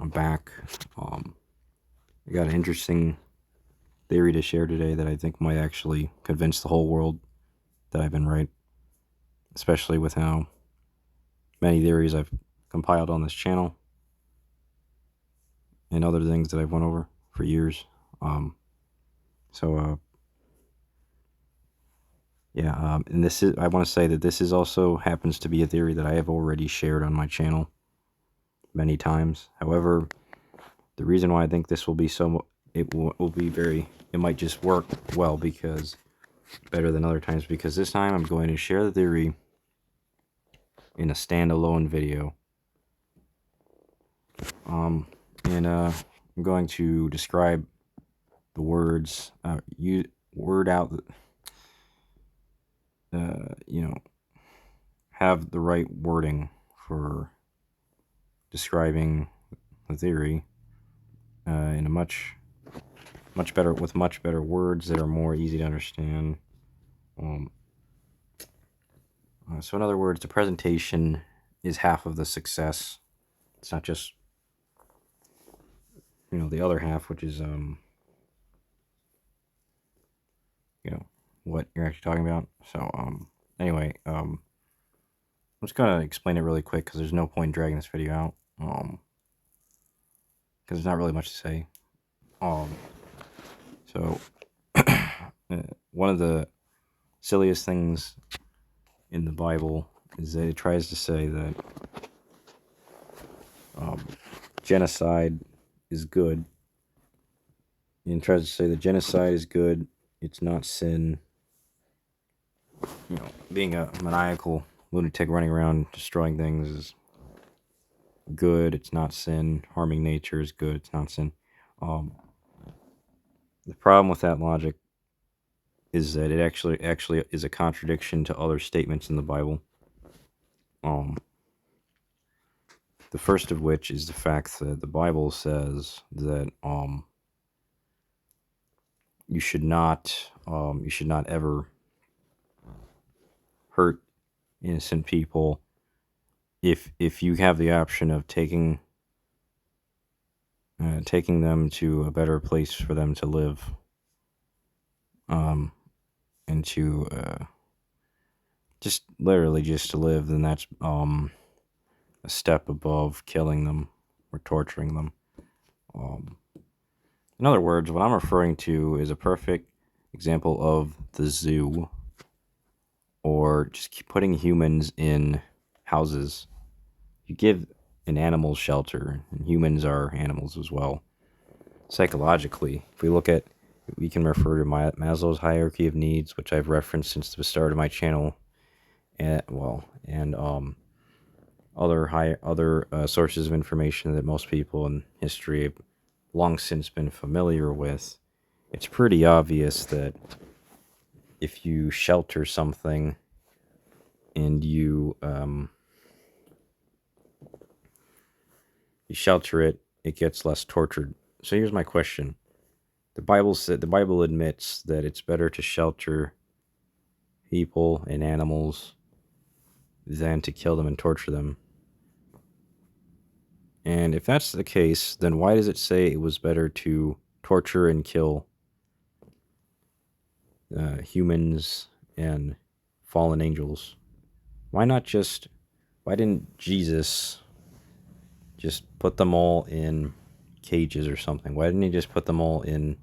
I'm back. I got an interesting theory to share today that I think might actually convince the whole world that I've been right, especially with how many theories I've compiled on this channel and other things that I've went over for years. Um, so, yeah, and I want to say that this is also happens to be a theory that I have already shared on my channel many times. However, the reason why I think this will be it might just work well because better than other times, because this time I'm going to share the theory in a standalone video. And I'm going to describe the words, word out, have the right wording for describing the theory in a much better, with much better words that are more easy to understand. So in other words, the presentation is half of the success. It's not just, the other half, which is, what you're actually talking about. So, anyway, I'm just gonna explain it really quick because there's no point in dragging this video out. Because there's not really much to say. So, one of the silliest things in the Bible is that it tries to say that genocide is good. And tries to say that genocide is good. It's not sin. Being a maniacal lunatic running around destroying things is good. It's not sin. Harming nature is good. It's not sin. The problem with that logic is that it actually is a contradiction to other statements in the Bible. The first of which is the fact that the Bible says that you should not ever hurt innocent people if you have the option of taking them to a better place for them to live, and to just literally just to live, then that's a step above killing them or torturing them. In other words, what I'm referring to is a perfect example of the zoo, or just keep putting humans in houses. You give an animal shelter, and humans are animals as well. Psychologically, if we can refer to Maslow's hierarchy of needs, which I've referenced since the start of my channel, and other sources of information that most people in history have long since been familiar with. It's pretty obvious that if you shelter something and you shelter it, it gets less tortured. So here's my question. The Bible admits that it's better to shelter people and animals than to kill them and torture them. And if that's the case, then why does it say it was better to torture and kill humans and fallen angels? Why didn't Jesus just put them all in cages or something? Why didn't he just put them all in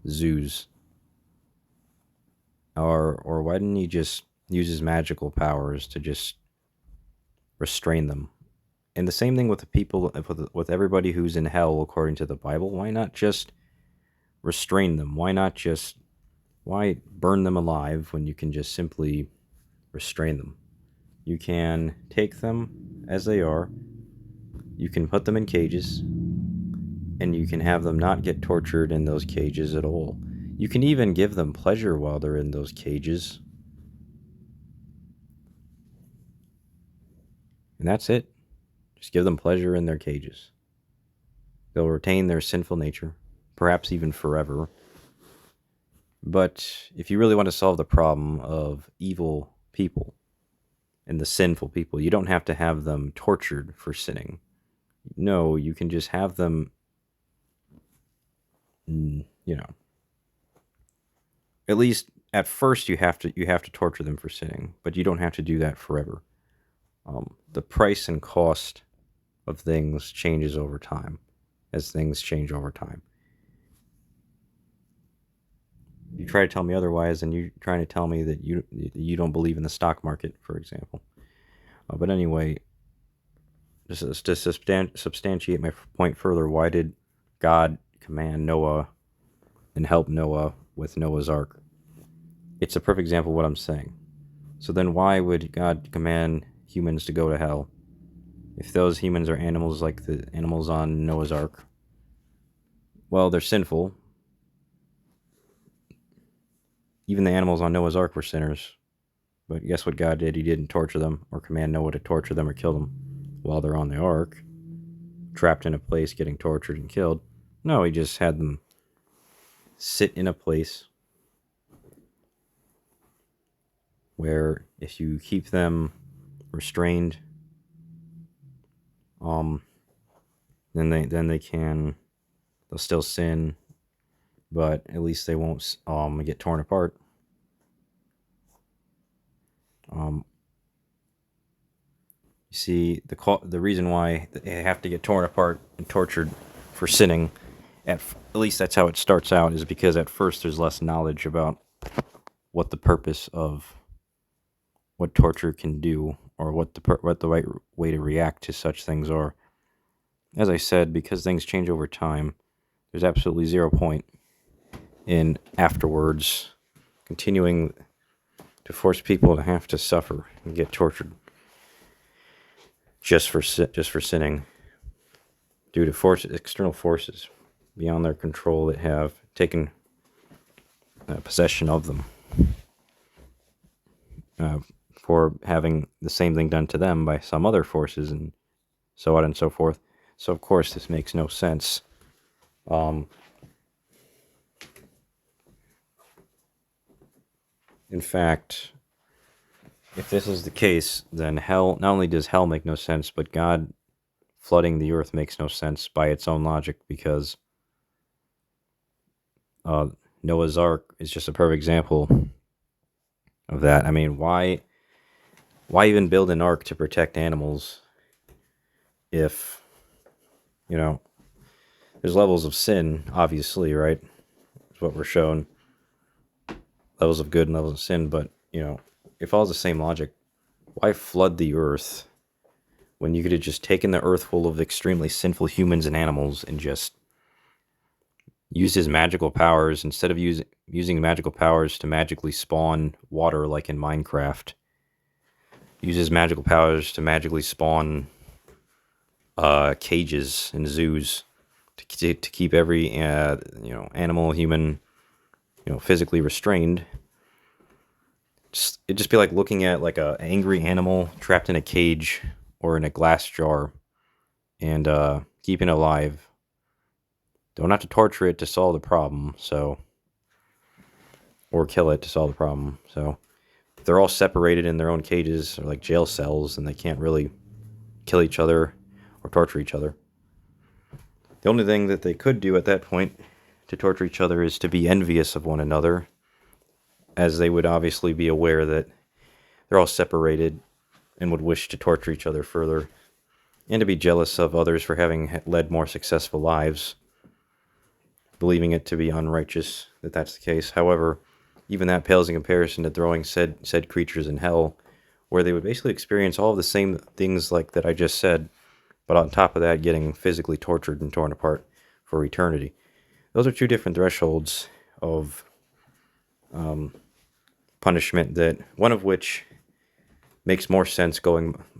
zoos? Or why didn't he just use his magical powers to just restrain them? And the same thing with the people, with everybody who's in hell according to the Bible. Why not just restrain them? Why burn them alive when you can just simply restrain them? You can take them as they are. You can put them in cages, and you can have them not get tortured in those cages at all. You can even give them pleasure while they're in those cages. And that's it. Just give them pleasure in their cages. They'll retain their sinful nature, perhaps even forever. But if you really want to solve the problem of evil people and the sinful people, you don't have to have them tortured for sinning. No, you can just have them, you know, at least at first you have to torture them for sinning, but you don't have to do that forever. The price and cost of things changes over time, as things change over time. You try to tell me otherwise, and you're trying to tell me that you don't believe in the stock market, for example. But anyway, just to substantiate my point further, why did God command Noah and help Noah with Noah's Ark? It's a perfect example of what I'm saying. So then why would God command humans to go to hell if those humans are animals like the animals on Noah's Ark? Well, they're sinful. Even the animals on Noah's Ark were sinners. But guess what God did? He didn't torture them or command Noah to torture them or kill them while they're on the ark, trapped in a place getting tortured and killed. No, he just had them sit in a place where if you keep them restrained, um, they'll still sin, but at least they won't get torn apart. Um, you see, the reason why they have to get torn apart and tortured for sinning, at least that's how it starts out, is because at first there's less knowledge about what the purpose of what torture can do, or what the right way to react to such things are. As I said, because things change over time, there's absolutely zero point in afterwards continuing to force people to have to suffer and get tortured just for sinning due to external forces beyond their control that have taken possession of them, for having the same thing done to them by some other forces, and so on and so forth. So of course this makes no sense. In fact, if this is the case, then hell, not only does hell make no sense, but God flooding the earth makes no sense by its own logic, because uh, Noah's Ark is just a perfect example of that. I mean, why even build an ark to protect animals if, you know, there's levels of sin, obviously, right? It's what we're shown. Levels of good and levels of sin, but, it follows the same logic. Why flood the earth when you could have just taken the earth full of extremely sinful humans and animals and just used his magical powers, instead of using magical powers to magically spawn water like in Minecraft? Uses magical powers to magically spawn cages and zoos to keep every animal, human, physically restrained. It'd just be like looking at like a angry animal trapped in a cage or in a glass jar, and keeping it alive. Don't have to torture it to solve the problem, or kill it to solve the problem. So if they're all separated in their own cages, or like jail cells, and they can't really kill each other or torture each other. The only thing that they could do at that point to torture each other is to be envious of one another, as they would obviously be aware that they're all separated and would wish to torture each other further, and to be jealous of others for having led more successful lives, believing it to be unrighteous that that's the case. However, even that pales in comparison to throwing said creatures in hell, where they would basically experience all of the same things like that I just said, but on top of that, getting physically tortured and torn apart for eternity. Those are two different thresholds of punishment, that one of which makes more sense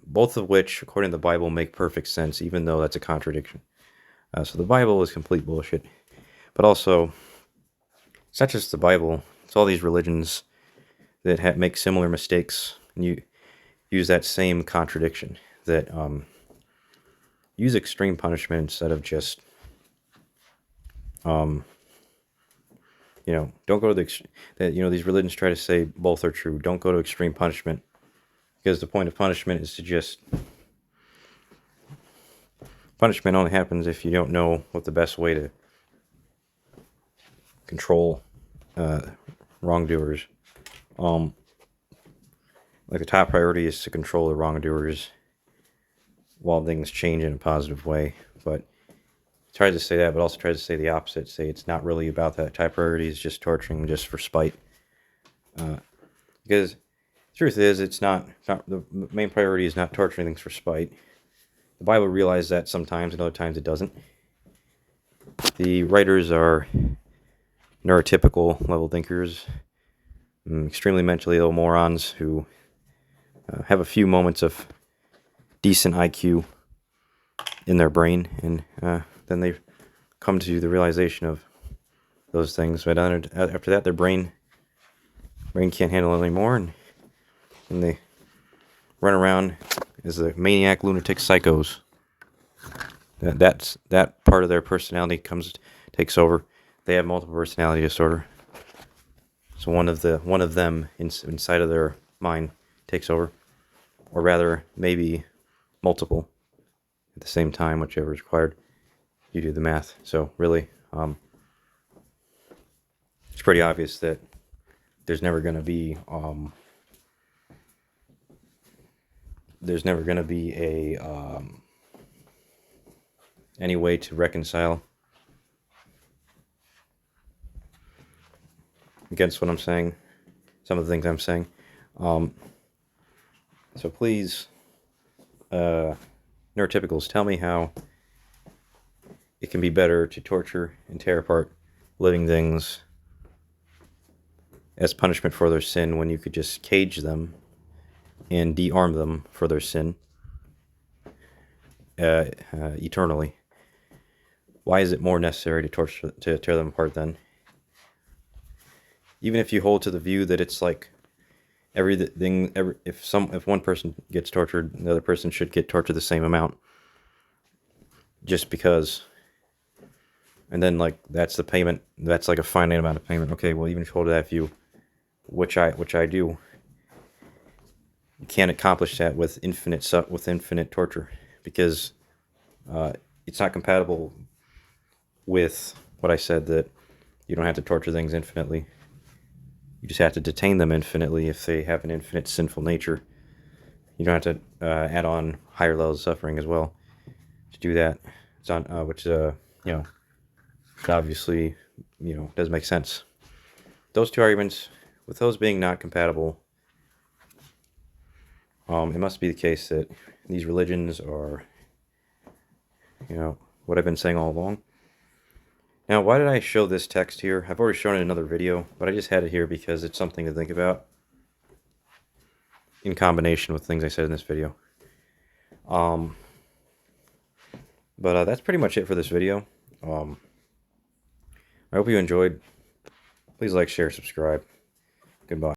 both of which, according to the Bible, make perfect sense, even though that's a contradiction. So the Bible is complete bullshit. But also, it's not just the Bible, it's all these religions that make similar mistakes, and you use that same contradiction, that use extreme punishment instead of just, don't go to these religions try to say both are true. Don't go to extreme punishment, because the point of punishment is to just punishment only happens if you don't know what the best way to control wrongdoers. Like the top priority is to control the wrongdoers while things change in a positive way. But I tried to say that, but also tried to say the opposite. Say it's not really about that. Top priority is just torturing just for spite. Because the truth is, it's not the main priority is not torturing things for spite. The Bible realizes that sometimes, and other times it doesn't. The writers are neurotypical level thinkers, extremely mentally ill morons who have a few moments of decent IQ in their brain, and then they come to the realization of those things. But after that, their brain can't handle it anymore, and they run around as the maniac, lunatic psychos. That part of their personality takes over. They have multiple personality disorder. So one of them inside of their mind takes over, or rather, maybe multiple at the same time, whichever is required. You do the math. So really, it's pretty obvious that there's never going to be any way to reconcile against what I'm saying, some of the things I'm saying. So please, neurotypicals, tell me how it can be better to torture and tear apart living things as punishment for their sin when you could just cage them and de-arm them for their sin eternally. Why is it more necessary to tear them apart then? Even if you hold to the view that it's like if one person gets tortured, the other person should get tortured the same amount, just because. And then like that's the payment. That's like a finite amount of payment. Okay, well even if you hold to that view, which I do, you can't accomplish that with infinite torture, because it's not compatible with what I said, that you don't have to torture things infinitely. You just have to detain them infinitely if they have an infinite sinful nature. You don't have to add on higher levels of suffering as well to do that. It's on which obviously does make sense. Those two arguments, with those being not compatible, it must be the case that these religions are what I've been saying all along. Now, why did I show this text here? I've already shown it in another video, but I just had it here because it's something to think about in combination with things I said in this video. But that's pretty much it for this video. I hope you enjoyed. Please like, share, subscribe. Goodbye.